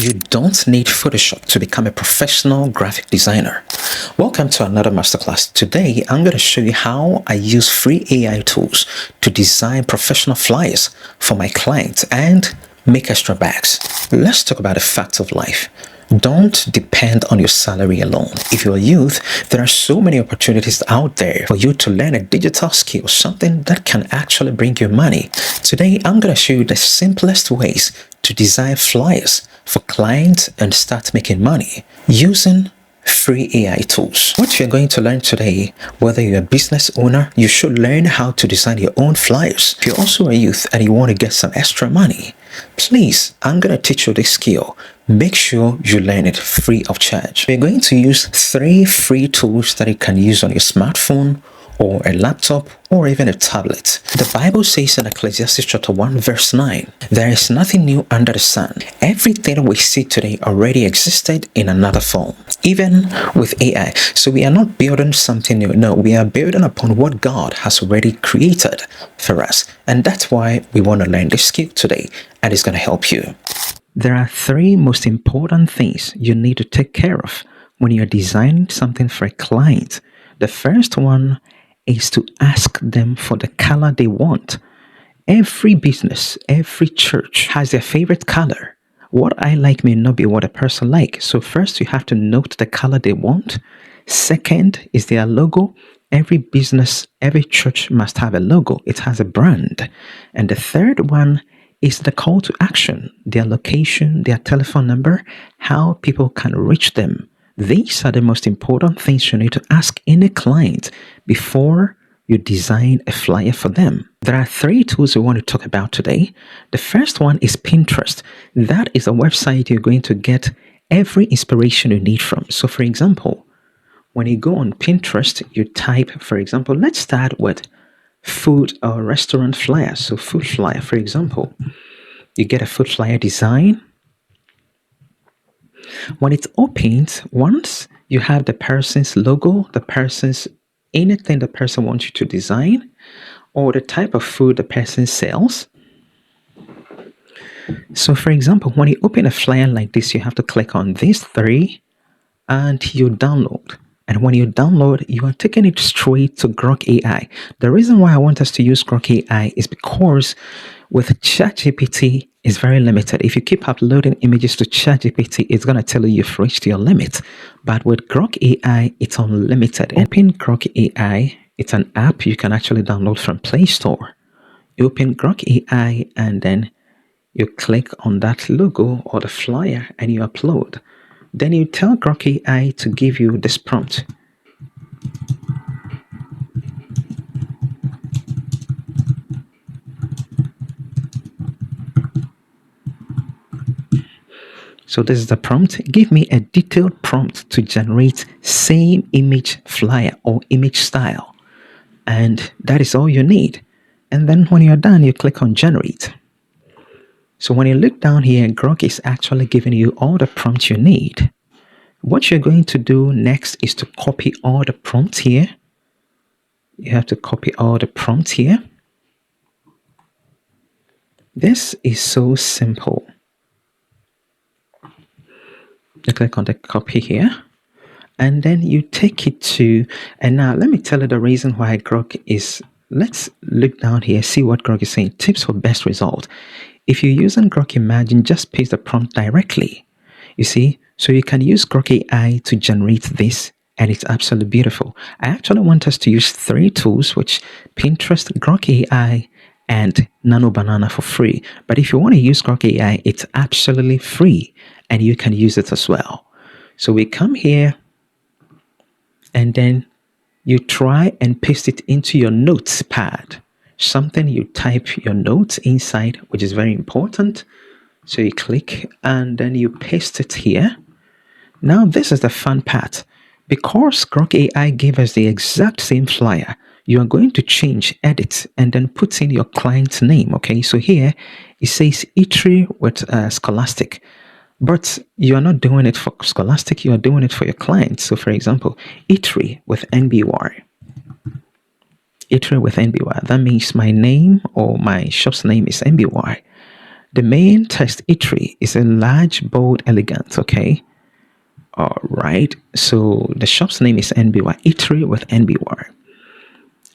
You don't need Photoshop to become a professional graphic designer. Welcome to another masterclass. Today, I'm going to show you how I use free AI tools to design professional flyers for my clients and make extra bags. Let's talk about the fact of life. Don't depend on your salary alone. If you're a youth, there are so many opportunities out there for you to learn a digital skill, something that can actually bring you money. Today, I'm going to show you the simplest ways to design flyers for clients and start making money using free AI tools. What you're going to learn today, whether you're a business owner, you should learn how to design your own flyers. If you're also a youth and you want to get some extra money, please, I'm going to teach you this skill. Make sure you learn it free of charge. We're going to use 3 free tools that you can use on your smartphone or a laptop or even a tablet. The Bible says in Ecclesiastes chapter 1 verse 9, there is nothing new under the sun. Everything we see today already existed in another form, even with AI. So we are not building something new. No, we are building upon what God has already created for us. And that's why we want to learn this skill today, and it's going to help you. There are 3 most important things you need to take care of when you're designing something for a client. The first one is to ask them for the color they want. Every business, every church has their favorite color. What I like may not be what a person likes. So first you have to note the color they want. Second is their logo. Every business, every church must have a logo. It has a brand. And the third one is the call to action, their location, their telephone number, how people can reach them. These are the most important things you need to ask any client before you design a flyer for them. There are 3 tools we want to talk about today. The first one is Pinterest. That is a website you're going to get every inspiration you need from. So for example, when you go on Pinterest, you type, for example, let's start with food or restaurant flyer. So food flyer, for example, you get a food flyer design. When it opens, once you have the person's logo, anything the person wants you to design, or the type of food the person sells. So for example, when you open a flyer like this, you have to click on these 3 and you download. And when you download, you are taking it straight to Grok AI. The reason why I want us to use Grok AI is because with ChatGPT, it's very limited. If you keep uploading images to ChatGPT, it's going to tell you you've reached your limit. But with Grok AI, it's unlimited. Open Grok AI. It's an app you can actually download from Play Store. You open Grok AI and then you click on that logo or the flyer and you upload. Then you tell Grok AI to give you this prompt. So this is the prompt. Give me a detailed prompt to generate same image flyer or image style. And that is all you need. And then when you're done, you click on generate. So when you look down here, Grok is actually giving you all the prompts you need. What you're going to do next is to copy all the prompts here. You have to copy all the prompts here. This is so simple. You click on the copy here, and then you take it to, and now let me tell you the reason why Grok is, let's look down here, see what Grok is saying. Tips for best result. If you're using Grok Imagine, just paste the prompt directly. You see, so you can use Grok AI to generate this, and it's absolutely beautiful. I actually want us to use 3 tools, which Pinterest, Grok AI, and Nano Banana for free. But if you want to use Grok AI, it's absolutely free and you can use it as well. So we come here and then you try and paste it into your notes pad. Something you type your notes inside, which is very important. So you click and then you paste it here. Now this is the fun part. Because Grok AI gave us the exact same flyer, you are going to change, edit, and then put in your client's name. Okay, so here it says Eatery with Scholastic, but you are not doing it for Scholastic, you are doing it for your client. So for example, Eatery with NBY. Eatery with NBY. That means my name or my shop's name is NBY. The main text eatery is a large, bold, elegant. Okay. All right. So the shop's name is NBY Eatery with NBY,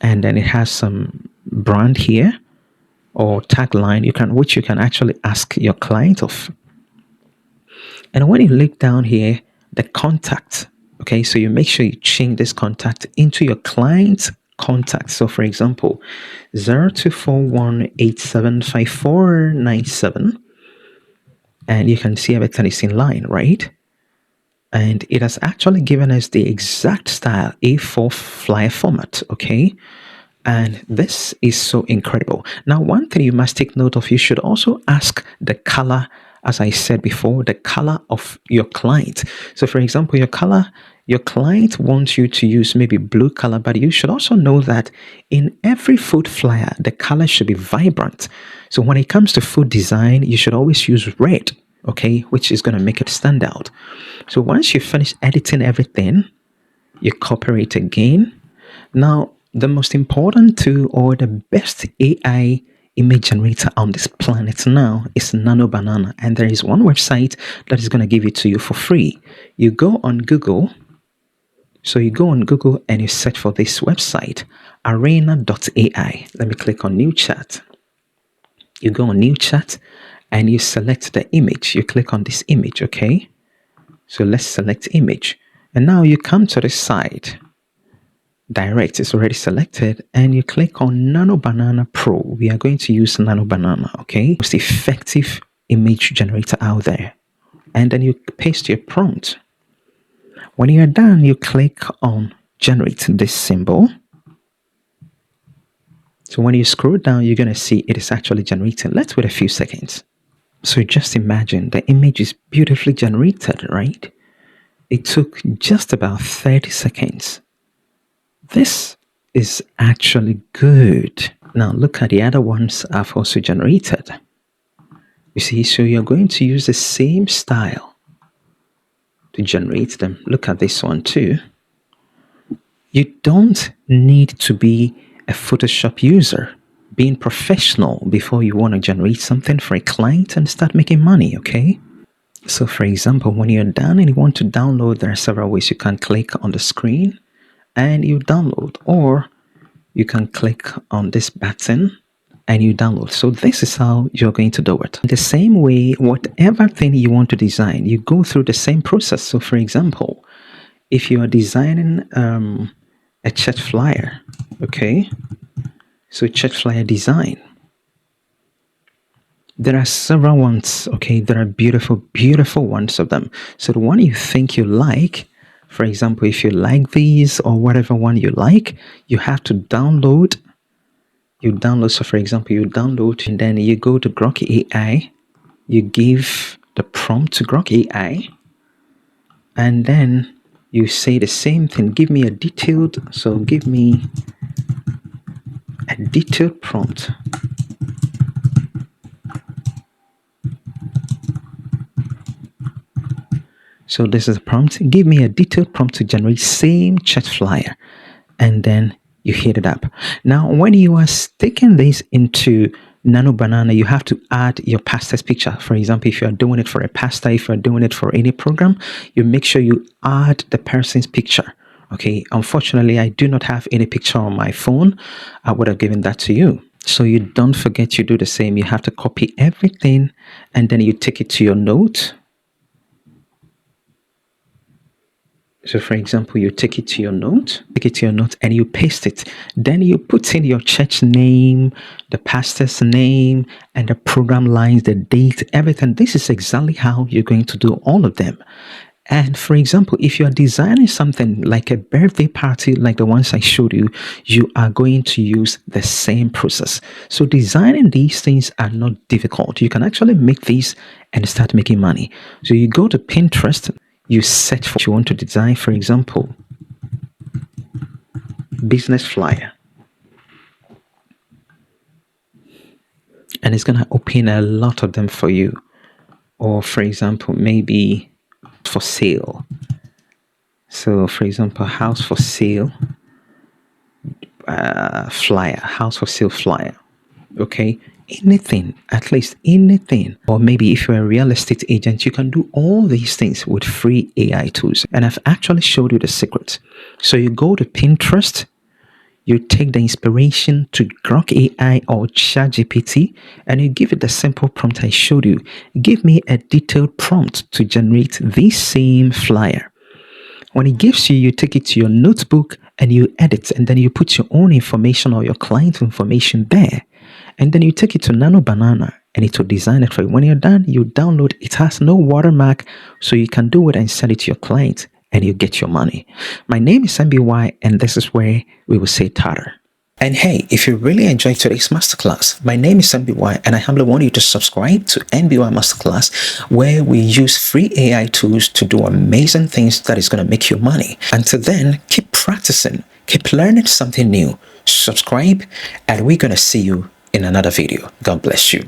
and then it has some brand here or tagline which you can actually ask your client of. And when you look down here, the contact, okay, so you make sure you change this contact into your client's contact. So for example, 0241875497, and you can see everything is in line, right? And it has actually given us the exact style A4 flyer format, okay? And this is so incredible. Now, one thing you must take note of, you should also ask the color, as I said before, the color of your client. So, for example, your client wants you to use maybe blue color, but you should also know that in every food flyer, the color should be vibrant. So, when it comes to food design, you should always use red, okay, which is going to make it stand out. So, once you finish editing everything, you copy it again. Now, the most important tool or the best AI image generator on this planet now is Nano Banana. And there is one website that is going to give it to you for free. You go on Google. So you go on Google and you search for this website, arena.ai. Let me click on new chat. You go on new chat and you select the image. You click on this image, okay? So let's select image. And now you come to the side. Direct is already selected, and you click on Nano Banana Pro. We are going to use Nano Banana, okay? Most effective image generator out there. And then you paste your prompt. When you're done, you click on generate this symbol. So when you scroll down, you're going to see it is actually generating. Let's wait a few seconds. So just imagine the image is beautifully generated, right? It took just about 30 seconds. This is actually good. Now look at the other ones I've also generated. You see, so you're going to use the same style to generate them. Look at this one too. You don't need to be a Photoshop user, being professional before you want to generate something for a client and start making money, okay? So for example, when you're done and you want to download, there are several ways you can click on the screen and you download, or you can click on this button and you download. So this is how you're going to do it. The same way, whatever thing you want to design, you go through the same process. So for example, if you are designing a church flyer, okay, so church flyer design, there are several ones, okay, there are beautiful, beautiful ones of them. So the one you think you like, for example, if you like these or whatever one you like, you have to download. You download, so for example, you download and then you go to Grok AI, you give the prompt to Grok AI, and then you say the same thing. Give me a detailed, so give me a detailed prompt. So this is a prompt. Give me a detailed prompt to generate same chat flyer. And then you hit it up. Now, when you are sticking this into Nano Banana, you have to add your pastor's picture. For example, if you are doing it for a pastor, if you are doing it for any program, you make sure you add the person's picture. Okay. Unfortunately, I do not have any picture on my phone. I would have given that to you. So you don't forget you do the same. You have to copy everything and then you take it to your note. So for example, you take it to your note, and you paste it. Then you put in your church name, the pastor's name, and the program lines, the date, everything. This is exactly how you're going to do all of them. And for example, if you are designing something like a birthday party, like the ones I showed you, you are going to use the same process. So designing these things are not difficult. You can actually make these and start making money. So you go to Pinterest, you search for what you want to design. For example, business flyer. And it's going to open a lot of them for you. Or for example, maybe for sale. So for example, house for sale flyer, house for sale flyer. Okay. anything, at least anything. Or maybe if you're a real estate agent, you can do all these things with free AI tools. And I've actually showed you the secret. So you go to Pinterest, you take the inspiration to Grok AI or ChatGPT, and you give it the simple prompt I showed you. Give me a detailed prompt to generate this same flyer. When it gives you, you take it to your notebook and you edit, and then you put your own information or your client information there. And then you take it to Nano Banana and it will design it for you. When you're done, you download. It has no watermark, so you can do it and send it to your client and you get your money. My name is MBY, and this is where we will say Tata. And hey, if you really enjoyed today's masterclass, my name is MBY, and I humbly want you to subscribe to MBY Masterclass, where we use free AI tools to do amazing things that is going to make you money. Until then, keep practicing, keep learning something new. Subscribe, and we're going to see you in another video. God bless you.